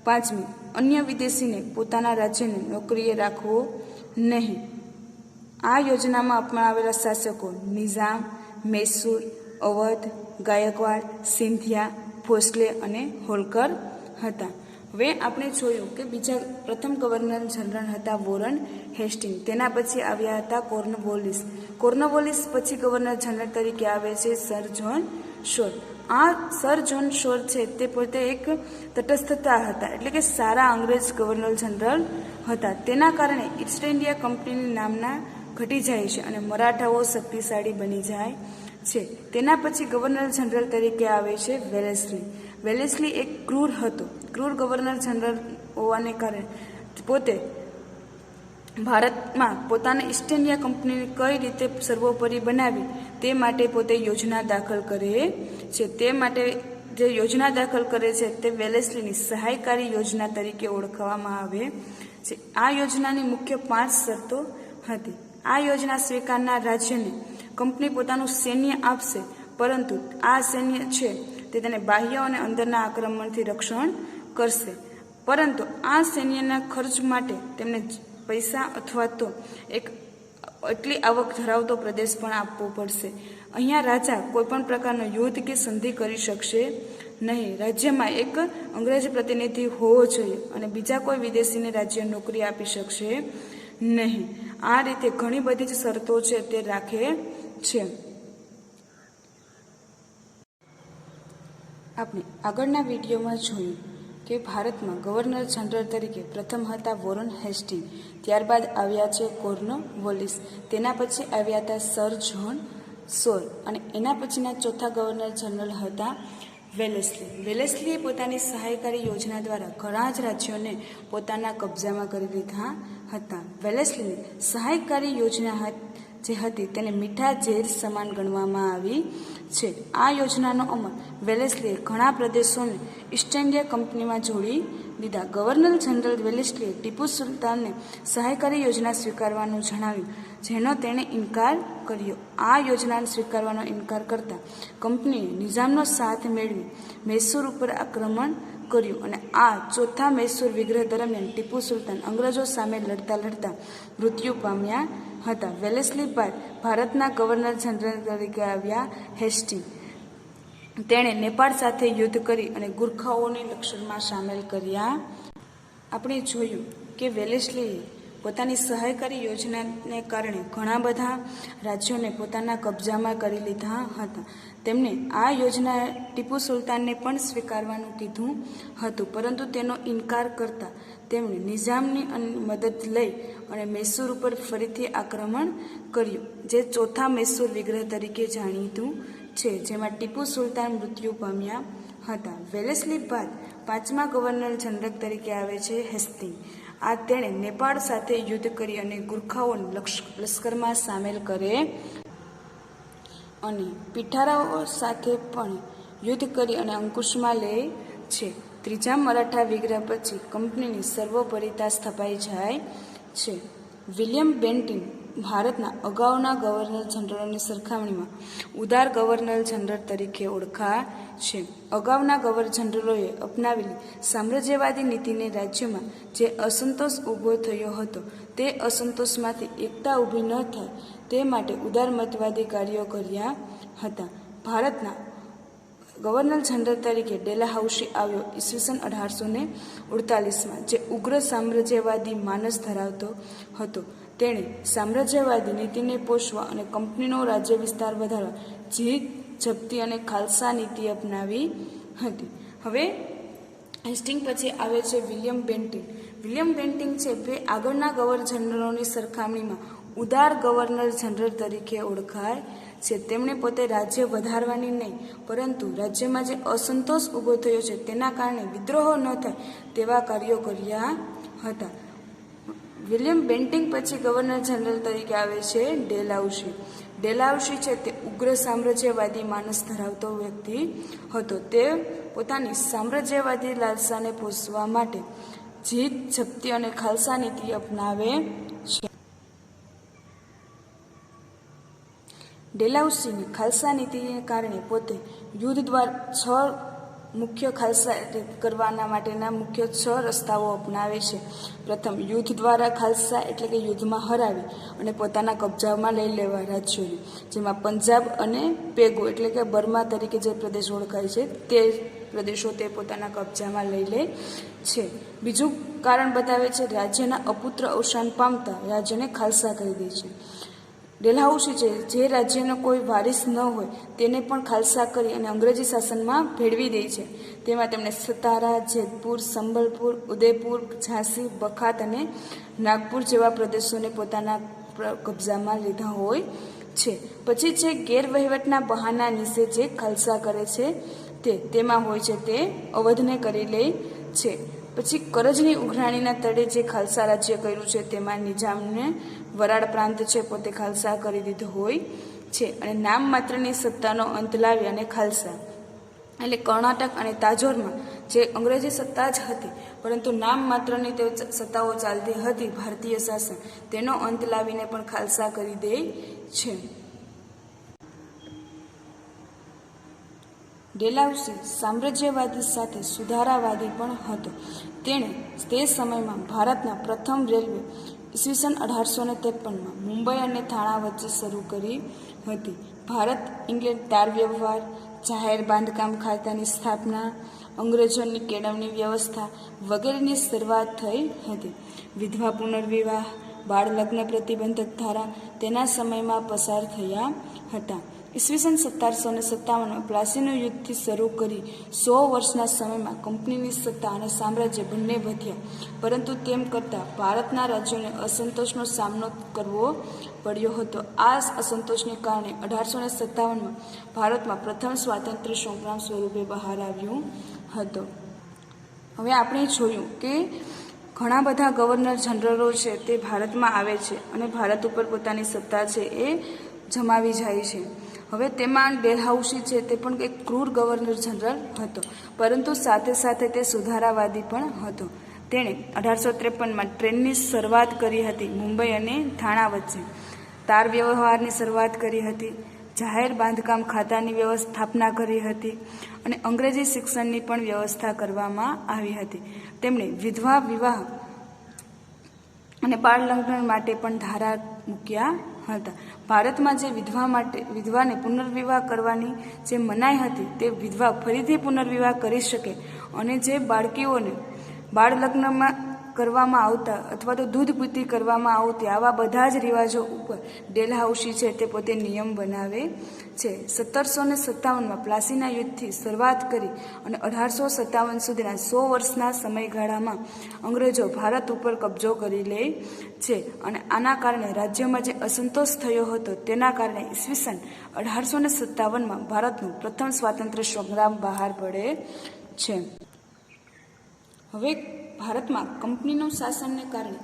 Speaker 1: પાંચમી, અન્ય વિદેશીને પોતાના રાજ્યની નોકરીએ રાખવો નહીં. આ યોજનામાં અપનાવેલા શાસકો નિઝામ, મૈસૂર, અવધ, ગાયકવાડ, સિંધિયા, ભોસલે અને હોલકર હતા. હવે આપણે જોયું કે બીજા પ્રથમ ગવર્નર જનરલ હતા વોરન હેસ્ટિંગ. તેના પછી આવ્યા હતા કોર્નવોલિસ. કોર્નવોલિસ પછી ગવર્નર જનરલ તરીકે આવે છે સર જ્હોન શોર. આ સર જ્હોન શોર છે તે પોતે એક તટસ્થતા હતા, એટલે કે સારા અંગ્રેજ ગવર્નર જનરલ હતા. તેના કારણે ઈસ્ટ ઇન્ડિયા કંપનીની નામના ઘટી જાય છે અને મરાઠાઓ શક્તિશાળી બની જાય છે. તેના પછી ગવર્નર જનરલ તરીકે આવે છે વેલેસ્લી. વેલેસ્લી એક ક્રૂર હતો. ક્રૂર ગવર્નર જનરલ હોવાને કારણે પોતે ભારતમાં પોતાના ઈસ્ટ ઇન્ડિયા કંપનીને કઈ રીતે સર્વોપરી બનાવી તે માટે પોતે યોજના દાખલ કરે છે. તે માટે જે યોજના દાખલ કરે છે તે વેલેસ્લીની સહાયકારી યોજના તરીકે ઓળખવામાં આવે છે. આ યોજનાની મુખ્ય 5 શરતો હતી. આ યોજના સ્વીકારનાર રાજ્યને કંપની પોતાનું સૈન્ય આપશે, પરંતુ આ સૈન્ય છે તે તેને બાહ્ય અને અંદરના આક્રમણથી રક્ષણ કરશે. પરંતુ આ સૈન્યના ખર્ચ માટે તેમને પૈસા અથવા તો એટલી આવક ધરાવતો પ્રદેશ પણ આપવો પડશે. અહીંયા રાજા કોઈપણ પ્રકારનો યુદ્ધ કે સંધિ કરી શકશે નહીં. રાજ્યમાં એક અંગ્રેજ પ્રતિનિધિ હોવો જોઈએ અને બીજા કોઈ વિદેશીને રાજ્ય નોકરી આપી શકશે નહીં. આ રીતે ઘણી બધી જ શરતો છે તે રાખે છે. આપણે આગળના વિડીયોમાં જોયું કે ભારતમાં ગવર્નર જનરલ તરીકે પ્રથમ હતા વોરન હેસ્ટિંગ, ત્યારબાદ આવ્યા છે કોર્નવોલિસ, તેના પછી આવ્યા હતા સર જ્હોન શોર અને એના પછીના ચોથા ગવર્નર જનરલ હતા વેલેસ્લી. વેલેસ્લીએ પોતાની સહાયકારી યોજના દ્વારા ઘણા જ રાજ્યોને પોતાના કબજામાં કરી લીધા હતા. વેલેસ્લીની સહાયકારી યોજના જે હતી તેને મીઠા ઝેર સમાન ગણવામાં આવી છે. આ યોજનાનો અમલ વેલેસ્લીએ ઘણા પ્રદેશોને ઈસ્ટ ઇન્ડિયા કંપનીમાં જોડી દીધા. ગવર્નર જનરલ વેલેસ્લીએ ટીપુ સુલતાનને સહાયકારી યોજના સ્વીકારવાનું જણાવ્યું, જેનો તેણે ઇનકાર કર્યો. આ યોજનાને સ્વીકારવાનો ઇનકાર કરતા કંપનીએ નિઝામનો સાથ મેળવી મૈસૂર ઉપર આક્રમણ કર્યું અને આ ચોથા મૈસૂર વિગ્રહ દરમિયાન ટીપુ સુલતાન અંગ્રેજો સામે લડતા મૃત્યુ પામ્યા હતા. વેલેસ્લી બાદ ભારતના ગવર્નર જનરલ તરીકે આવ્યા હેસ્ટિંગ. તેણે નેપાળ સાથે યુદ્ધ કરી અને ગુરખાઓને લશ્કરમાં સામેલ કર્યા. આપણે જોયું કે વેલેસ્લીએ પોતાની સહાયકારી યોજનાને કારણે ઘણા બધા રાજ્યોને પોતાના કબજામાં કરી લીધા હતા. તેમણે આ યોજના ટીપુ સુલતાનને પણ સ્વીકારવાનું કીધું હતું, પરંતુ તેનો ઇનકાર કરતા તેમણે નિઝામની મદદ લઈ અને મૈસૂર ઉપર ફરીથી આક્રમણ કર્યું, જે ચોથા મૈસૂર વિગ્રહ તરીકે જાણીતું છે, જેમાં ટીપુ સુલતાન મૃત્યુ પામ્યા હતા. વેલેસ્લી બાદ પાંચમા ગવર્નર જનરલ તરીકે આવે છે હેસ્ટિંગ. આ તેણે નેપાળ સાથે યુદ્ધ કરી અને ગુરખાઓને લશ્કરમાં સામેલ કરે અને પીઠારાઓ સાથે પણ યુદ્ધ કરી અને અંકુશમાં લે છે. ત્રીજા મરાઠા વિગ્રહ પછી કંપનીની સર્વોપરિતા સ્થપાઈ જાય છે. વિલિયમ બેન્ટિન ભારતના અગાઉના ગવર્નર જનરલોની સરખામણીમાં ઉદાર ગવર્નર જનરલ તરીકે ઓળખાય છે. અગાઉના ગવર્નર જનરલોએ અપનાવેલી સામ્રાજ્યવાદી નીતિને રાજ્યમાં જે અસંતોષ ઊભો થયો હતો તે અસંતોષમાંથી એકતા ઊભી ન થાય તે માટે ઉદારમતવાદી કાર્યો કર્યા હતા. ભારતના ગવર્નર જનરલ તરીકે ડેલહાઉસી આવ્યો ઈસવીસન 1848માં, જે ઉગ્ર સામ્રાજ્યવાદી માનસ ધરાવતો હતો. તેણે સામ્રાજ્યવાદી નીતિને પોષવા અને કંપનીનો રાજ્ય વિસ્તાર વધારવા જીત, જપ્તી અને ખાલસા નીતિ અપનાવી હતી. હવે હેસ્ટિંગ પછી આવે છે વિલિયમ બેન્ટિન. વિલિયમ બેન્ટિન છે તે આગળના ગવર્નર જનરલોની સરખામણીમાં ઉદાર ગવર્નર જનરલ તરીકે ઓળખાય છે. તેમણે પોતે રાજ્ય વધારવાની નહીં, પરંતુ રાજ્યમાં જે અસંતોષ ઊભો થયો છે તેના કારણે વિદ્રોહો ન થાય તેવા કાર્યો કર્યા હતા. વિલિયમ બેન્ટિન પછી ગવર્નર જનરલ તરીકે આવે છે ડેલહાઉસી. ડેલહાઉસી છે તે ઉગ્ર સામ્રાજ્યવાદી માનસ ધરાવતો વ્યક્તિ હતો. તે પોતાની સામ્રાજ્યવાદી લાલસાને પોષવા માટે જીત, જપ્તી અને ખાલસા નીતિ અપનાવે છે. ડેલાઉસીની ખાલસા નીતિને કારણે પોતે યુદ્ધ દ્વારા મુખ્ય ખાલસા કરવાના માટેના મુખ્ય 6 રસ્તાઓ અપનાવે છે. પ્રથમ, યુદ્ધ દ્વારા ખાલસા એટલે કે યુદ્ધમાં હરાવી અને પોતાના કબજામાં લઈ લેવા રાજ્યોને, જેમાં પંજાબ અને પેગો એટલે કે બર્મા તરીકે જે પ્રદેશ ઓળખાય છે તે પ્રદેશો તે પોતાના કબજામાં લઈ લે છે. બીજું કારણ બતાવે છે રાજ્યના અપુત્ર અવસાન પામતા રાજ્યને ખાલસા કરી દે છે. ડેલહાઉસી છે જે રાજ્યનો કોઈ વારિસ ન હોય તેને પણ ખાલસા કરી અને અંગ્રેજી શાસનમાં ભેળવી દે છે. તેમાં તેમણે સતારા, જેતપુર, સંબલપુર, ઉદયપુર, ઝાંસી, બખાત અને નાગપુર જેવા પ્રદેશોને પોતાના કબજામાં લીધા હોય છે. પછી છે ગેરવહીવટના બહાના નીચે જે ખાલસા કરે છે તેમાં હોય છે તે અવધને કરી લે છે. પછી કરજની ઉઘરાણીના તળે જે ખાલસા રાજ્ય કર્યું છે તેમાં નિજામને વરાળ પ્રાંત છે પોતે ખાલસા કરી દીધો હોય છે. અને નામ માત્રની સત્તાનો અંત લાવી અને ખાલસા એટલે કર્ણાટક અને તાજોરમાં જે અંગ્રેજી સત્તા જ હતી પરંતુ નામ માત્રની તે સત્તાઓ ચાલતી હતી ભારતીય શાસન, તેનો અંત લાવીને પણ ખાલસા કરી દે છે. ડેલાઉસી સામ્રાજ્યવાદી સાથે સુધારાવાદી પણ હતો. તેણે તે સમયમાં ભારતના પ્રથમ રેલવે ઈસવીસન 1853માં મુંબઈ અને થાણા વચ્ચે શરૂ કરી હતી. ભારત ઇંગ્લેન્ડ તાર વ્યવહાર, જાહેર બાંધકામ ખાતાની સ્થાપના, અંગ્રેજોની કેળવણી વ્યવસ્થા વગેરેની શરૂઆત થઈ હતી. વિધવા પુનર્વિવાહ, બાળ લગ્ન પ્રતિબંધક ધારા તેના સમયમાં પસાર થયા હતા. ઈસવીસન 1757માં પ્લાસીનું યુદ્ધથી શરૂ કરી 100 વર્ષના સમયમાં કંપનીની સત્તા અને સામ્રાજ્ય બંને વધ્યા, પરંતુ તેમ કરતાં ભારતના રાજ્યોને અસંતોષનો સામનો કરવો પડ્યો હતો. આ અસંતોષને કારણે 1857માં ભારતમાં પ્રથમ સ્વાતંત્ર્ય સંગ્રામ સ્વરૂપે બહાર આવ્યું હતો. હવે આપણે જોયું કે ઘણા બધા ગવર્નર જનરલો છે તે ભારતમાં આવે છે અને ભારત ઉપર પોતાની સત્તા છે એ જમાવી જાય છે. હવે તેમાં ડેલહાઉસી છે તે પણ એક ક્રૂર ગવર્નર જનરલ હતો, પરંતુ સાથે સાથે તે સુધારાવાદી પણ હતો. તેણે 1853માં ટ્રેનની શરૂઆત કરી હતી મુંબઈ અને થાણા વચ્ચે, તાર વ્યવહારની શરૂઆત કરી હતી, જાહેર બાંધકામ ખાતાની સ્થાપના કરી હતી અને અંગ્રેજી શિક્ષણની પણ વ્યવસ્થા કરવામાં આવી હતી. તેમણે વિધવા વિવાહ અને બાળ લગ્ન માટે પણ ધારા મૂક્યા હતા. ભારતમાં જે વિધવાને પુનર્વિવાહ કરવાની જે મનાઈ હતી તે વિધવા ફરીથી પુનર્વિવાહ કરી શકે અને જે બાળકીઓને બાળ લગ્નમાં કરવામાં આવતા અથવા તો દૂધ પીતી કરવામાં આવતી આવા બધા જ રિવાજો ઉપર ડેલહાઉસી છે તે પોતે નિયમ બનાવે છે. 1757માં પ્લાસીના યુદ્ધથી શરૂઆત કરી અને 1857 સુધીના 100 વર્ષના સમયગાળામાં અંગ્રેજો ભારત ઉપર કબજો કરી લે છે અને આના કારણે રાજ્યમાં જે અસંતોષ થયો હતો તેના કારણે ઈસવીસન 1857માં ભારતનું પ્રથમ સ્વાતંત્ર્ય સંગ્રામ બહાર પડે છે. હવે ભારતમાં કંપનીનું શાસનને કારણે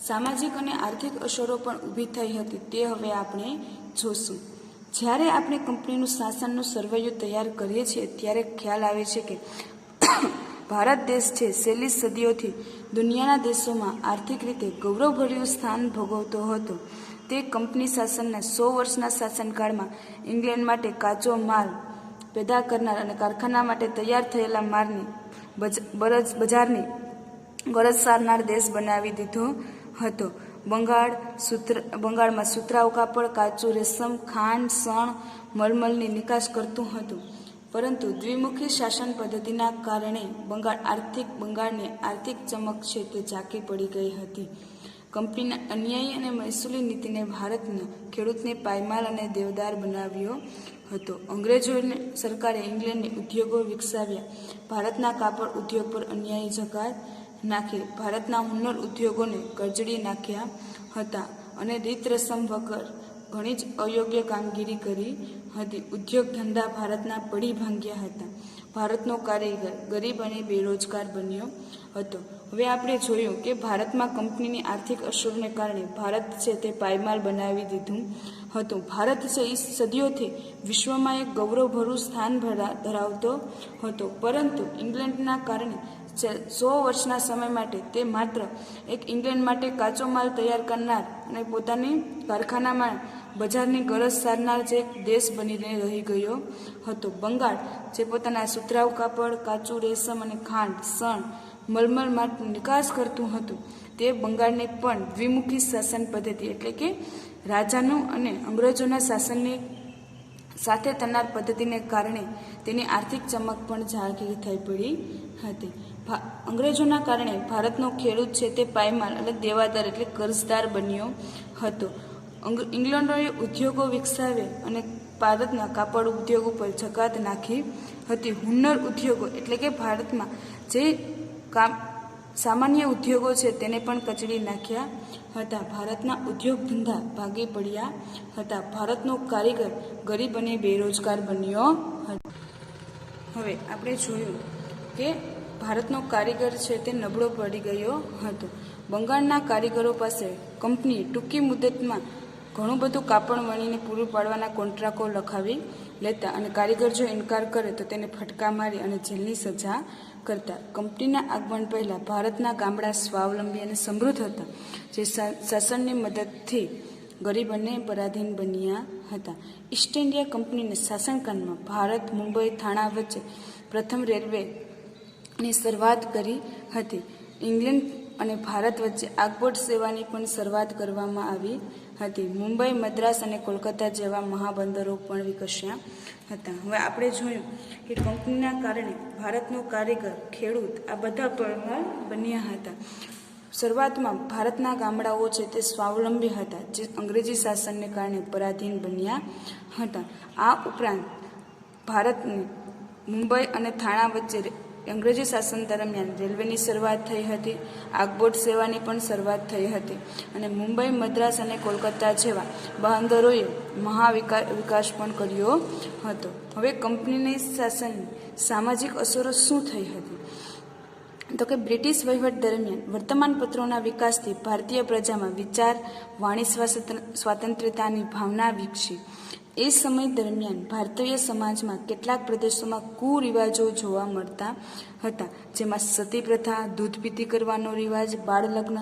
Speaker 1: સામાજિક અને આર્થિક અસરો પણ ઊભી થઈ હતી તે હવે આપણે જોશું. જ્યારે આપણે કંપનીનું શાસનનું સર્વૈયું તૈયાર કરીએ છીએ ત્યારે ખ્યાલ આવે છે કે ભારત દેશ છે છેલ્લી સદીઓથી દુનિયાના દેશોમાં આર્થિક રીતે ગૌરવભર્યું સ્થાન ભોગવતો હતો. તે કંપની શાસનના 100 વર્ષના શાસનકાળમાં ઇંગ્લેન્ડ માટે કાચો માલ પેદા કરનાર અને કારખાના માટે તૈયાર થયેલા માલની બજારની ગરજ સારનાર દેશ બનાવી દીધો હતો. બંગાળમાં સુતરાઉ કાપડ, કાચું રેશમ, ખાંડ, શણ, મલમલની નિકાસ કરતું હતું. પરંતુ દ્વિમુખી શાસન પદ્ધતિના કારણે બંગાળની આર્થિક ચમક છે તે ઝાંખી પડી ગઈ હતી. કંપનીના અન્યાયી અને મહેસૂલી નીતિને ભારતના ખેડૂતને પાયમાલ અને દેવદાર બનાવ્યો હતો. અંગ્રેજોની સરકારે ઇંગ્લેન્ડની ઉદ્યોગો વિકસાવ્યા, ભારતના કાપડ ઉદ્યોગ પર અન્યાયી જકાત નાખી, ભારતના હુન્નર ઉદ્યોગોને કરજડી નાખ્યા હતા અને રીત રસમ વગર ઘણી જ અયોગ્ય કામગીરી કરી હતી. ઉદ્યોગ ધંધા ભારતના પડી ભાંગ્યા હતા. ભારતનો કારીગર ગરીબ અને બેરોજગાર બન્યો હતો. હવે આપણે જોયું કે ભારતમાં કંપનીની આર્થિક અસરને કારણે ભારત છે તે પાયમાલ બનાવી દીધું હતું. ભારત છે એ સદીઓથી વિશ્વમાં એક ગૌરવભર્યું સ્થાન ધરાવતો હતો, પરંતુ ઇંગ્લેન્ડના કારણે 100 વર્ષના સમય માટે તે માત્ર એક ઇંગ્લેન્ડ માટે કાચો માલ તૈયાર કરનાર અને પોતાની કારખાનામાં બજારની ગરજ સારનાર જે દેશ બનીને રહી ગયો હતો. બંગાળ જે પોતાના સુતરાઉ કાપડ, કાચું રેશમ અને ખાંડ, શણ, મલમલ માટે નિકાસ કરતું હતું, તે બંગાળની પણ દ્વિમુખી શાસન પદ્ધતિ એટલે કે રાજાનું અને અંગ્રેજોના શાસનની સાથે થનાર પદ્ધતિને કારણે તેની આર્થિક ચમક પણ ઝાંખી થઈ પડી હતી. અંગ્રેજોના કારણે ભારતનો ખેડૂત છે તે પાયમાલ એટલે દેવાદાર એટલે કર્જદાર બન્યો હતો. ઇંગ્લેન્ડોએ ઉદ્યોગો વિકસાવ્યા અને ભારતના કાપડ ઉદ્યોગ ઉપર જકાત નાખી હતી. હુન્નર ઉદ્યોગો એટલે કે ભારતમાં જે સામાન્ય ઉદ્યોગો છે તેને પણ કચડી નાખ્યા હતા. ભારતના ઉદ્યોગ ધંધા ભાંગી પડ્યા હતા. ભારતનો કારીગર ગરીબ અને બેરોજગાર બન્યો હતો. હવે આપણે જોયું કે ભારતનો કારીગર છે તે નબળો પડી ગયો હતો. બંગાળના કારીગરો પાસે કંપની ટૂંકી મુદતમાં ઘણું બધું કાપડ વણીને પૂરું પાડવાના કોન્ટ્રાક્ટો લખાવી લેતા અને કારીગર જો ઇનકાર કરે તો તેને ફટકા મારી અને જેલની સજા કરતા. કંપનીના આગમન પહેલાં ભારતના ગામડા સ્વાવલંબી અને સમૃદ્ધ હતા, જે શાસનની મદદથી ગરીબ અને પરાધીન બન્યા હતા. ઈસ્ટ ઇન્ડિયા કંપનીના શાસનકાળમાં ભારત, મુંબઈ, થાણા વચ્ચે પ્રથમ રેલવેની શરૂઆત કરી હતી. ઇંગ્લેન્ડ અને ભારત વચ્ચે આગબોટ સેવાની પણ શરૂઆત કરવામાં આવી હતી. મુંબઈ, મદ્રાસ અને કોલકાતા જેવા મહાબંદરો પણ વિકસ્યા હતા. હવે આપણે જોયું કે કંપનીના કારણે ભારતનો કારીગર, ખેડૂત આ બધા પણ બન્યા હતા. શરૂઆતમાં ભારતના ગામડાઓ છે તે સ્વાવલંબી હતા, જે અંગ્રેજી શાસનને કારણે પરાધીન બન્યા હતા. આ ઉપરાંત ભારતની મુંબઈ અને થાણા વચ્ચે અંગ્રેજી શાસન દરમિયાન રેલવેની શરૂઆત થઈ હતી. આગબોટ સેવાની પણ શરૂઆત થઈ હતી અને મુંબઈ, મદ્રાસ અને કોલકાતા જેવા બંદરોએ વિકાસ પણ કર્યો હતો. હવે કંપનીની શાસનની સામાજિક અસરો શું થઈ હતી? તો કે બ્રિટિશ વહીવટ દરમિયાન વર્તમાનપત્રોના વિકાસથી ભારતીય પ્રજામાં વિચાર, વાણી સ્વાતંત્ર્યતાની ભાવના વિકસી. એ સમય દરમિયાન ભારતીય સમાજમાં કેટલાક પ્રદેશોમાં કુરિવાજો જોવા મળતા હતા, જેમાં સતી પ્રથા, દૂધપીતી કરવાનો રિવાજ, બાળ લગ્ન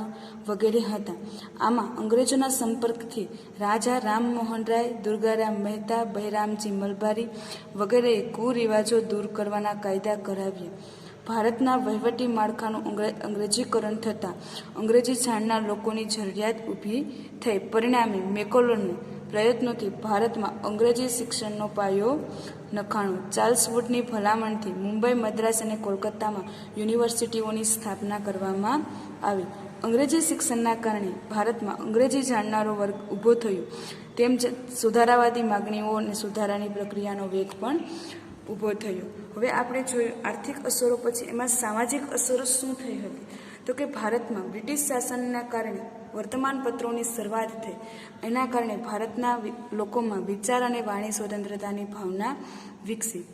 Speaker 1: વગેરે હતા. આમાં અંગ્રેજોના સંપર્કથી રાજા રામમોહન રાય, દુર્ગારામ મહેતા, બહેરામજી મલબારી વગેરેએ કુરિવાજો દૂર કરવાના કાયદા કરાવ્યા. ભારતના વહીવટી માળખાનું અંગ્રેજીકરણ થતાં અંગ્રેજી જાણનાર લોકોની જરૂરિયાત ઊભી થઈ. પરિણામે મેકોલોના પ્રયત્નોથી ભારતમાં અંગ્રેજી શિક્ષણનો પાયો નખાણો. ચાર્લ્સ વુડની ભલામણથી મુંબઈ, મદ્રાસ અને કોલકાતામાં યુનિવર્સિટીઓની સ્થાપના કરવામાં આવી. અંગ્રેજી શિક્ષણના કારણે ભારતમાં અંગ્રેજી જાણનારો વર્ગ ઊભો થયો, તેમ સુધારાવાદી માગણીઓ અને સુધારાની પ્રક્રિયાનો વેગ પણ ઊભો થયો. હવે આપણે જોયું આર્થિક અસરો, પછી એમાં સામાજિક અસરો શું થઈ હતી? તો કે ભારતમાં બ્રિટિશ શાસનના કારણે વર્તમાનપત્રોની શરૂઆત થઈ. એના કારણે ભારતના લોકોમાં વિચાર અને વાણી સ્વતંત્રતાની ભાવના વિકસી.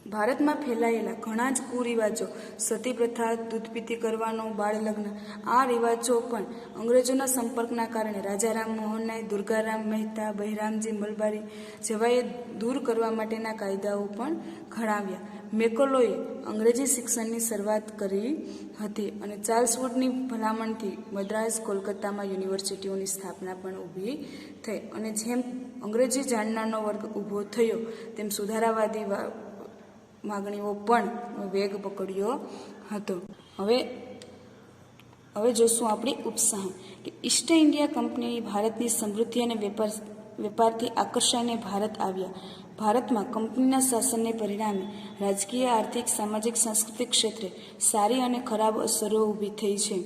Speaker 1: ભારતમાં ફેલાયેલા ઘણા જ કુરિવાજો, સતી પ્રથા, દૂધપીતી કરવાનો, બાળ લગ્ન, આ રિવાજો પણ અંગ્રેજોના સંપર્કના કારણે રાજા રામમોહન રાય, દુર્ગારામ મહેતા, બહેરામજી મલબારી જેવાએ દૂર કરવા માટેના કાયદાઓ પણ ઘડાવ્યા. મેકોલોએ અંગ્રેજી શિક્ષણની શરૂઆત કરી હતી અને ચાર્લ્સ વુડની ભલામણથી મદ્રાસ, કોલકાતામાં યુનિવર્સિટીઓની સ્થાપના પણ ઊભી થઈ. અને જેમ અંગ્રેજી જાણનારનો વર્ગ ઊભો થયો, તેમ સુધારાવાદી માગણીઓ પણ વેગ પકડ્યો હતો. હવે જોશું આપણી ઉપસાહન કે ઈસ્ટ ઇન્ડિયા કંપની ભારતની સમૃદ્ધિ અને વેપારથી આકર્ષાઈને ભારત આવ્યા. ભારતમાં કંપનીના શાસનને પરિણામે રાજકીય, આર્થિક, સામાજિક, સાંસ્કૃતિક ક્ષેત્રે સારી અને ખરાબ અસરો ઊભી થઈ છે.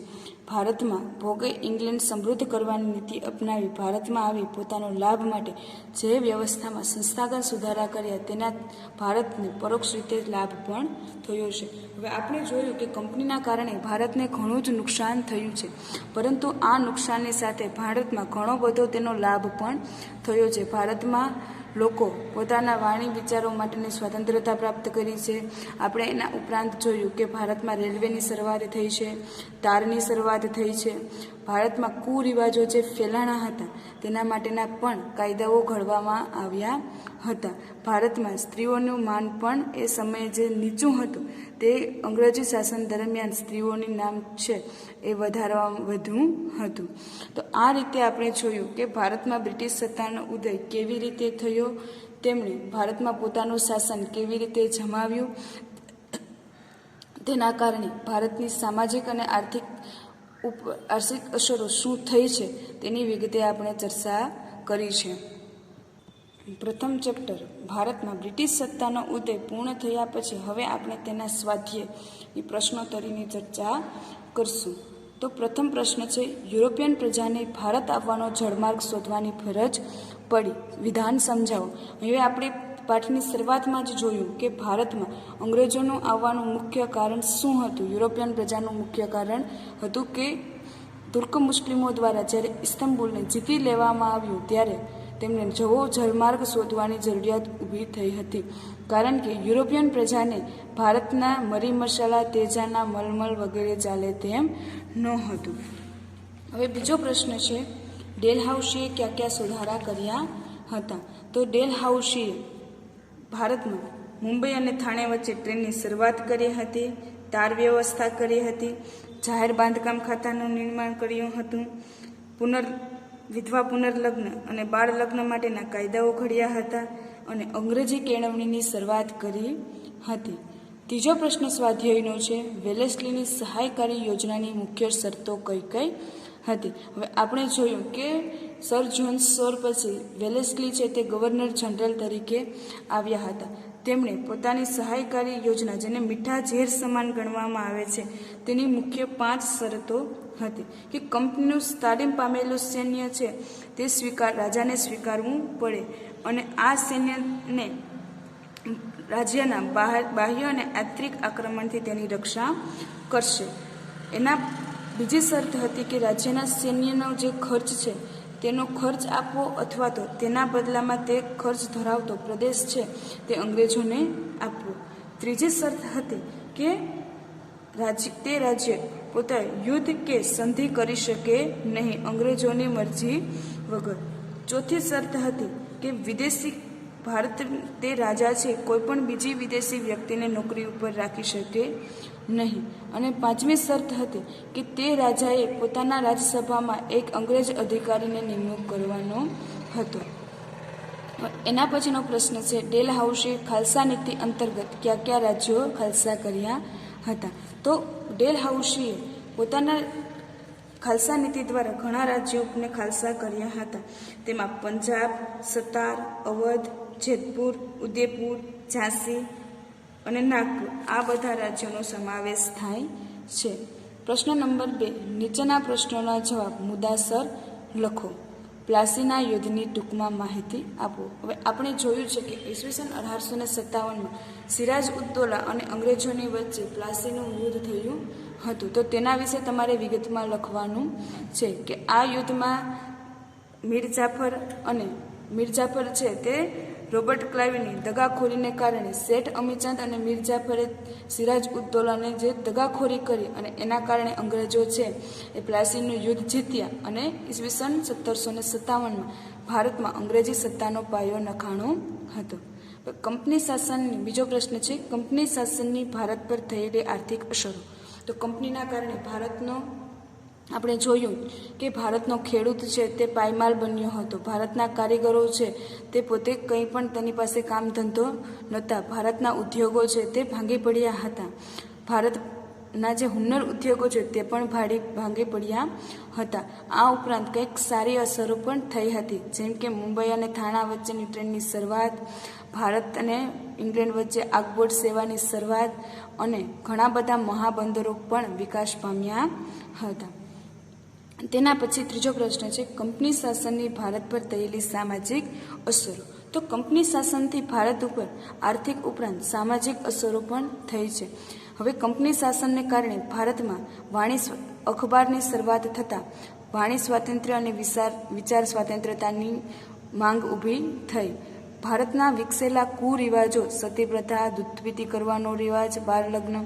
Speaker 1: ભારતમાં ભોગે ઇંગ્લેન્ડ સમૃદ્ધ કરવાની નીતિ અપનાવી ભારતમાં આવી પોતાનો લાભ માટે જે વ્યવસ્થામાં સંસ્થાગત સુધારા કર્યા, તેના ભારતને પરોક્ષ રીતે લાભ પણ થયો છે. હવે આપણે જોયું કે કંપનીના કારણે ભારતને ઘણું જ નુકસાન થયું છે, પરંતુ આ નુકસાનની સાથે ભારતમાં ઘણો બધો તેનો લાભ પણ થયો છે. ભારતમાં લોકો પોતાના વાણી વિચારો માટેની સ્વતંત્રતા પ્રાપ્ત કરી છે. આપણે એના ઉપરાંત જોયું કે ભારતમાં રેલવેની શરૂઆત થઈ છે, તારની શરૂઆત થઈ છે. ભારતમાં કુરિવાજો જે ફેલાણા હતા તેના માટેના પણ કાયદાઓ ઘડવામાં આવ્યા હતા. ભારતમાં સ્ત્રીઓનું માન પણ એ સમયે જે નીચું હતું તે અંગ્રેજી શાસન દરમિયાન સ્ત્રીઓનું નામ છે એ વધારવા વધુ હતું. તો આ રીતે આપણે જોયું કે ભારતમાં બ્રિટિશ સત્તાનો ઉદય કેવી રીતે થયો, તેમણે ભારતમાં પોતાનું શાસન કેવી રીતે જમાવ્યું, તેના કારણે ભારતની સામાજિક અને આર્થિક અસરો શું થઈ છે તેની વિગતે આપણે ચર્ચા કરી છે. પ્રથમ ચેપ્ટર ભારતમાં બ્રિટિશ સત્તાનો ઉદય પૂર્ણ થયા પછી હવે આપણે તેના સ્વાધ્યાયની પ્રશ્નોત્તરીની ચર્ચા કરશું. તો પ્રથમ પ્રશ્ન છે, યુરોપિયન પ્રજાને ભારત આવવાનો જળમાર્ગ શોધવાની ફરજ પડી, વિધાન સમજાવો. હવે આપણે પાઠની શરૂઆતમાં જ જોયું કે ભારતમાં અંગ્રેજોનું આવવાનું મુખ્ય કારણ શું હતું. યુરોપિયન પ્રજાનું મુખ્ય કારણ હતું કે તુર્ક મુસ્લિમો દ્વારા જ્યારે ઇસ્તંબુલને જીતી લેવામાં આવ્યું ત્યારે તેમને જવો જળમાર્ગ શોધવાની જરૂરિયાત ઊભી થઈ હતી, કારણ કે યુરોપિયન પ્રજાને ભારતના મરી મસાલા, તેજાના મલમલ વગેરે ચાલે તેમ નહોતું. હવે બીજો પ્રશ્ન છે, ડેલહાઉસીએ કયા કયા સુધારા કર્યા હતા. તો ડેલહાઉસીએ ભારતમાં મુંબઈ અને થાણે વચ્ચે ટ્રેનની શરૂઆત કરી હતી, તાર વ્યવસ્થા કરી હતી, જાહેર બાંધકામ ખાતાનું નિર્માણ કર્યું હતું, વિધવા પુનર્લગ્ન અને બાળ લગ્ન માટેના કાયદાઓ ઘડ્યા હતા અને અંગ્રેજી કેળવણીની શરૂઆત કરી હતી. ત્રીજો પ્રશ્ન સ્વાધ્યાયનો છે, વેલેસ્લીની સહાયકારી યોજનાની મુખ્ય શરતો કઈ કઈ હતી. હવે આપણે જોયું કે સર જ્હોન સોર પછી વેલેસ્લી છે તે ગવર્નર જનરલ તરીકે આવ્યા હતા. તેમણે પોતાની સહાયકારી યોજના, જેને મીઠા ઝેર સમાન ગણવામાં આવે છે, તેની મુખ્ય 5 શરતો હતી કે કંપનીનું તાલીમ પામેલું સૈન્ય છે તે રાજાને સ્વીકારવું પડે અને આ સૈન્યને રાજ્યના બાહ્ય અને આંતરિક આક્રમણથી તેની રક્ષા કરશે. એના બીજી શરત હતી કે રાજ્યના સૈન્યનો જે ખર્ચ છે તેનો ખર્ચ આપવો અથવા તો તેના બદલામાં તે ખર્ચ ધરાવતો પ્રદેશ છે તે અંગ્રેજોને આપવો. ત્રીજી શરત હતી કે તે રાજ્ય પોતે યુદ્ધ કે સંધિ કરી શકે નહીં અંગ્રેજોની મરજી વગર. ચોથી શરત હતી કે વિદેશી ભારત તે રાજા છે કોઈ પણ બીજી વિદેશી વ્યક્તિને નોકરી ઉપર રાખી શકે નહીં. અને પાંચમી શરત હતી કે તે રાજાએ પોતાના રાજસભામાં એક અંગ્રેજ અધિકારીને નિમણૂક કરવાનો હતો. એના પછીનો પ્રશ્ન છે, ડેલહાઉસીએ ખાલસા નીતિ અંતર્ગત કયા કયા રાજ્યો ખાલસા કર્યા હતા. તો ડેલહાઉસીએ પોતાના ખાલસા નીતિ દ્વારા ઘણા રાજ્યોને ખાલસા કર્યા હતા. તેમાં પંજાબ, સતાર, અવધ, જેતપુર, ઉદયપુર, ઝાંસી અને નાગપુર આ બધા રાજ્યોનો સમાવેશ થાય છે. પ્રશ્ન નંબર 2, નીચેના પ્રશ્નોના જવાબ મુદ્દાસર લખો. પ્લાસીના યુદ્ધની ટૂંકમાં માહિતી આપો. હવે આપણે જોયું છે કે ઈસવીસન 1857માં સિરાજ ઉદ્દૌલા અને અંગ્રેજોની વચ્ચે પ્લાસીનું યુદ્ધ થયું હતું. તો તેના વિશે તમારે વિગતમાં લખવાનું છે કે આ યુદ્ધમાં મીરજાફર છે તે રોબર્ટ ક્લાઇવની દગાખોરીને કારણે શેઠ અમીચંદ અને મીરજાફરે સિરાજ ઉદ્દૌલાને જે દગાખોરી કરી અને એના કારણે અંગ્રેજો છે એ પ્લાસીનું યુદ્ધ જીત્યા અને ઈસવીસન 1757માં ભારતમાં અંગ્રેજી સત્તાનો પાયો નખાણો હતો. કંપની શાસનની બીજો પ્રશ્ન છે, કંપની શાસનની ભારત પર થયેલી આર્થિક અસરો. તો કંપનીના કારણે ભારતનો આપણે જોયું કે ભારતનો ખેડૂત છે તે પાયમાલ બન્યો હતો. ભારતના કારીગરો છે તે પોતે કંઈ પણ તેની પાસે કામ ધંધો નહોતા. ભારતના ઉદ્યોગો છે તે ભાંગી પડ્યા હતા. ભારતના જે હુન્નર ઉદ્યોગો છે તે પણ ભાંગી પડ્યા હતા. આ ઉપરાંત કંઈક સારી અસરો પણ થઈ હતી, જેમ કે મુંબઈ અને થાણા વચ્ચેની ટ્રેનની શરૂઆત, ભારત અને ઇંગ્લેન્ડ વચ્ચે આગબોટ સેવાની શરૂઆત અને ઘણા બધા મહાબંદરો પણ વિકાસ પામ્યા હતા. તેના પછી ત્રીજો પ્રશ્ન છે, કંપની શાસનની ભારત પર થયેલી સામાજિક અસરો. તો કંપની શાસનથી ભારત ઉપર આર્થિક ઉપરાંત સામાજિક અસરો પણ થઈ છે. હવે કંપની શાસનને કારણે ભારતમાં અખબારની શરૂઆત થતાં વાણી સ્વાતંત્ર્ય અને વિચાર સ્વાતંત્ર્યતાની માંગ ઊભી થઈ. ભારતના વિકસેલા કુરિવાજો સતી પ્રથા, દૂધપીતી કરવાનો રિવાજ, બાળ લગ્ન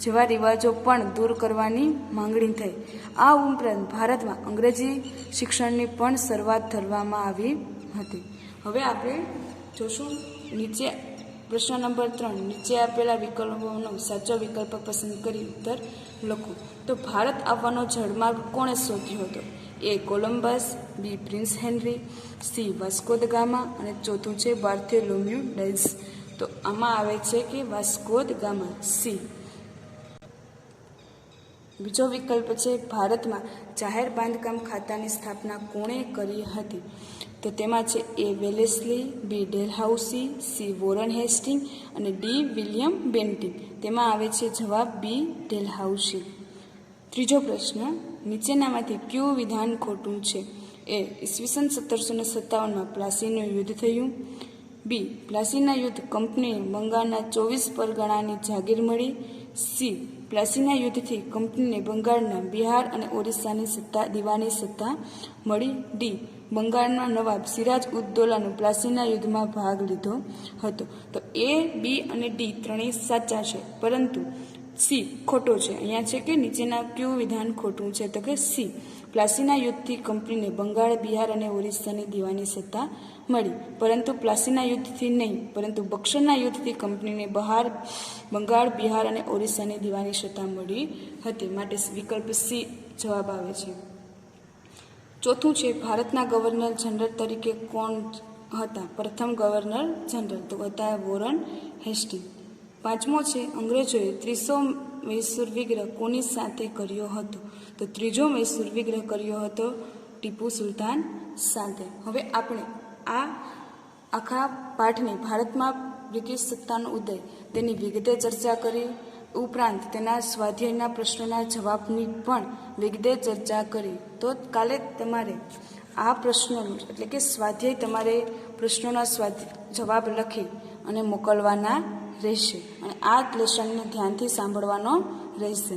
Speaker 1: જેવા રિવાજો પણ દૂર કરવાની માંગણી થઈ. આ ઉપરાંત ભારતમાં અંગ્રેજી શિક્ષણની પણ શરૂઆત કરવામાં આવી હતી. હવે આપણે જોશું નીચે પ્રશ્ન નંબર 3, નીચે આપેલા વિકલ્પોનો સાચો વિકલ્પ પસંદ કરી ઉત્તર લખો. તો ભારત આવવાનો જળમાર્ગ કોણે શોધ્યો હતો? A Columbus, B Prince Henry, C Vasco da Gama અને ચોથું છે બાર્થોલોમ્યુ ડિઝ. તો આમાં આવે છે કે વાસ્કો દ ગામા, સી. બીજો વિકલ્પ છે ભારતમાં જાહેર બાંધકામ ખાતાની સ્થાપના કોણે કરી હતી? તો તેમાં છે એ વેલેસ્લી, બી ડેલહાઉસી, સી વોરન હેસ્ટિંગ અને ડી વિલિયમ બેન્ટિંગ. તેમાં આવે છે જવાબ બી ડેલહાઉસી. ત્રીજો પ્રશ્ન, નીચેનામાંથી કયું વિધાન ખોટું છે? એ ઈસવીસન 1757માં પ્લાસીનું યુદ્ધ થયું, બી પ્લાસીના યુદ્ધ કંપનીને બંગાળના 24 પરગણાની જાગીર મળી, સી પ્લાસીના યુદ્ધથી કંપનીને બંગાળના બિહાર અને ઓરિસ્સાની દીવાની સત્તા મળી, ડી બંગાળના નવાબ સિરાજ ઉદ દૌલાનો પ્લાસીના યુદ્ધમાં ભાગ લીધો હતો. તો એ, બી અને ડી ત્રણેય સાચા છે, પરંતુ સી ખોટો છે. અહીંયા છે કે નીચેના કયું વિધાન ખોટું છે? તો કે સી પ્લાસીના યુદ્ધથી કંપનીને બંગાળ, બિહાર અને ઓરિસ્સાની દીવાની સત્તા મળી, પરંતુ પ્લાસીના યુદ્ધથી નહીં, પરંતુ બક્સરના યુદ્ધથી કંપનીને બંગાળ, બિહાર અને ઓરિસ્સાની દીવાની સત્તા મળી હતી. માટે વિકલ્પ સી જવાબ આવે છે. ચોથું છે ભારતના ગવર્નર જનરલ તરીકે કોણ હતા? પ્રથમ ગવર્નર જનરલ તો હતા વોરન હેસ્ટિંગ. પાંચમો છે અંગ્રેજોએ 300 મૈસૂર વિગ્રહ કોની સાથે કર્યો હતો? તો ત્રીજો મૈસૂર વિગ્રહ કર્યો હતો ટીપુ સુલતાન સાથે. હવે આપણે આ આખા પાઠની ભારતમાં બ્રિટિશ સત્તાનો ઉદય તેની વિગતે ચર્ચા કરી, ઉપરાંત તેના સ્વાધ્યાયના પ્રશ્નોના જવાબની પણ વિગતે ચર્ચા કરી. તો કાલે તમારે આ પ્રશ્નોનું એટલે કે સ્વાધ્યાય તમારે પ્રશ્નોના જવાબ લખી અને મોકલવાના રહેશે અને આ લેસનને ધ્યાનથી સાંભળવાનો રહેશે.